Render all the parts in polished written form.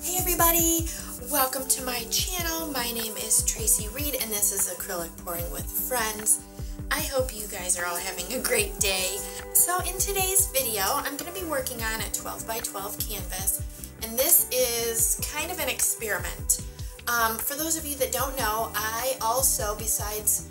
Hey everybody, welcome to my channel. My name is Tracie Reed and this is Acrylic Pouring with Friends. I hope you guys are all having a great day. So in today's video, I'm going to be working on a 12 by 12 canvas, and this is kind of an experiment. For those of you that don't know, I also, besides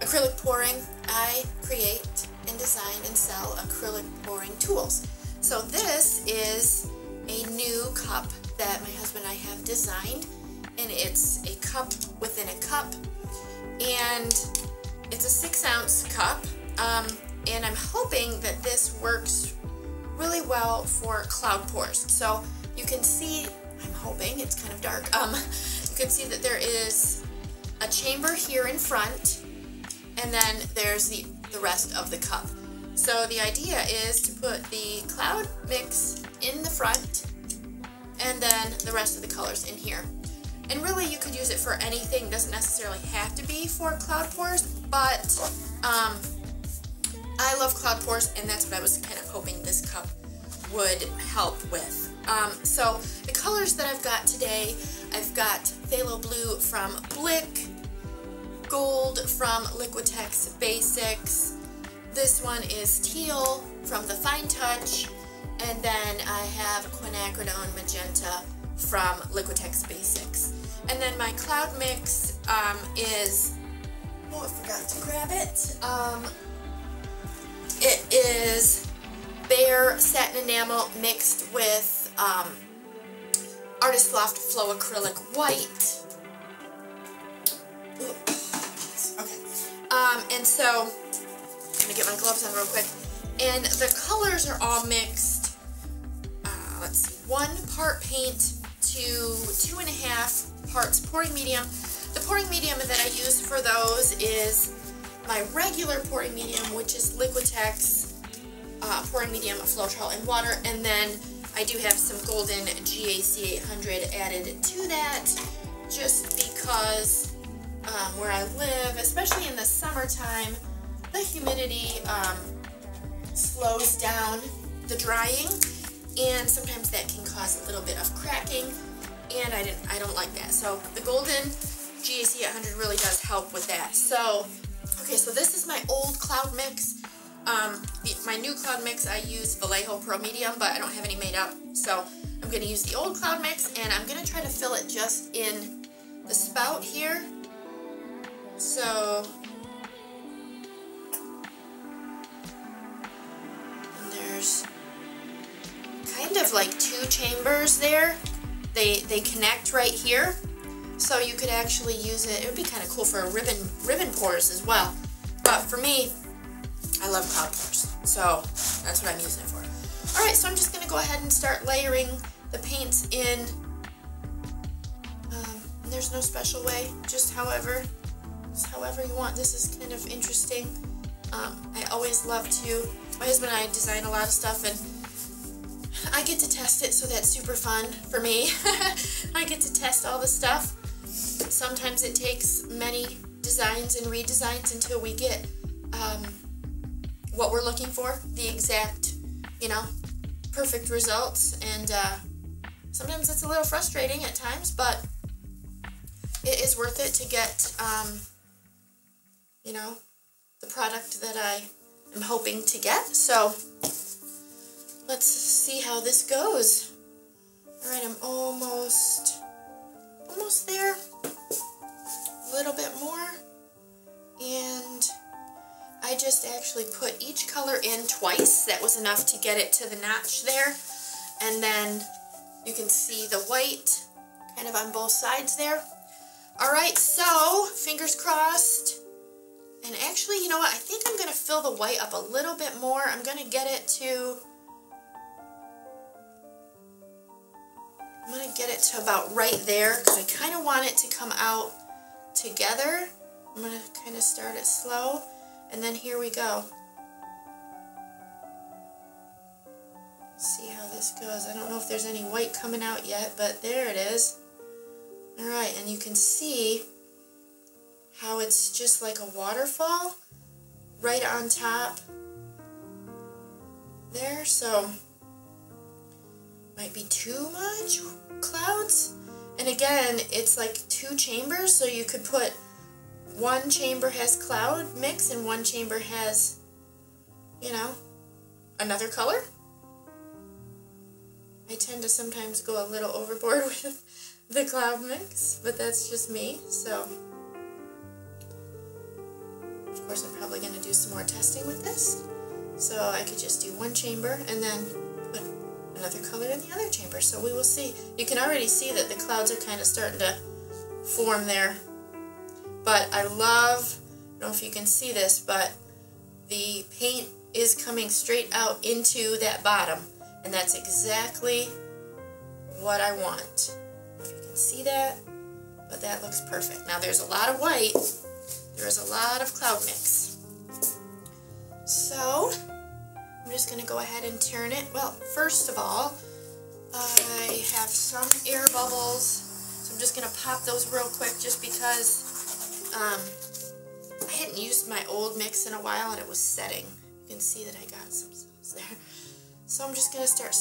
acrylic pouring, I create and design and sell acrylic pouring tools. So this is a new cup that my husband and I have designed, and it's a cup within a cup, and it's a 6-ounce cup, and I'm hoping that this works really well for cloud pours. So you can see, I'm hoping, it's kind of dark, you can see that there is a chamber here in front, and then there's the rest of the cup. So the idea is to put the cloud mix in the front and then the rest of the colors in here. And really you could use it for anything, it doesn't necessarily have to be for cloud pours, but I love cloud pours, and that's what I was kind of hoping this cup would help with. So the colors that I've got today, I've got phthalo blue from Blick, gold from Liquitex Basics, this one is teal from the Fine Touch, and then I have quinacridone magenta from Liquitex Basics. And then my cloud mix is, oh, I forgot to grab it. It is Behr Satin Enamel mixed with Artist Loft Flow Acrylic White. Okay. And so, I'm going to get my gloves on real quick. And the colors are all mixed, let's see, 1 part paint to 2.5 parts pouring medium. The pouring medium that I use for those is my regular pouring medium, which is Liquitex pouring medium, Floetrol, and water. And then I do have some Golden GAC800 added to that, just because where I live, especially in the summertime, the humidity slows down the drying, and sometimes that can cause a little bit of cracking, and I don't like that. So the Golden GAC800 really does help with that. So, okay, so this is my old cloud mix. My new cloud mix, I use Vallejo Pearl Medium, but I don't have any made up, so I'm going to use the old cloud mix, and I'm going to try to fill it just in the spout here. So there's kind of like 2 chambers there. They connect right here, so you could actually use it. It would be kind of cool for ribbon pours as well. But for me, I love cloud pours, so that's what I'm using it for. All right, so I'm just going to go ahead and start layering the paints in. There's no special way, just however you want. This is kind of interesting. I always love to, my husband and I design a lot of stuff, and I get to test it, so that's super fun for me. I get to test all the stuff. Sometimes it takes many designs and redesigns until we get what we're looking for, the exact, perfect results, and sometimes it's a little frustrating at times, but it is worth it to get, the product that I am hoping to get. So let's see how this goes. Alright, I'm almost there. A little bit more. And I just actually put each color in twice. That was enough to get it to the notch there. And then you can see the white kind of on both sides there. Alright, so fingers crossed. And actually, you know what? I think I'm going to fill the white up a little bit more. I'm going to get it to about right there, because I kind of want it to come out together. I'm going to kind of start it slow, and then here we go. Let's see how this goes. I don't know if there's any white coming out yet, but there it is. Alright, and you can see how it's just like a waterfall right on top there. So might be too much clouds. And again, it's like 2 chambers, so you could put one chamber has cloud mix and one chamber has, you know, another color. I tend to sometimes go a little overboard with the cloud mix, but that's just me. So, of course, I'm probably going to do some more testing with this. So I could just do one chamber and then put another color in the other chamber. So we will see. You can already see that the clouds are kind of starting to form there. But I love, I don't know if you can see this, but the paint is coming straight out into that bottom. And that's exactly what I want. I don't know if you can see that, but that looks perfect. Now there's a lot of white. There is a lot of cloud mix. So I'm just going to go ahead and turn it. Well, first of all, I have some air bubbles. So I'm just going to pop those real quick just because I hadn't used my old mix in a while and it was setting. You can see that I got some cells there. So I'm just going to start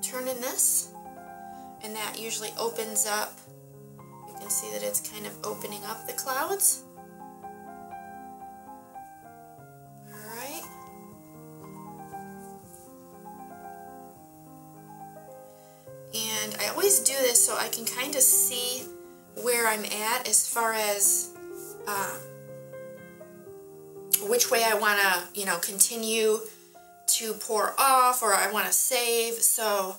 turning this, and that usually opens up. You can see that it's kind of opening up the clouds. Alright. And I always do this so I can kind of see where I'm at as far as which way I want to, you know, continue to pour off, or I want to save. So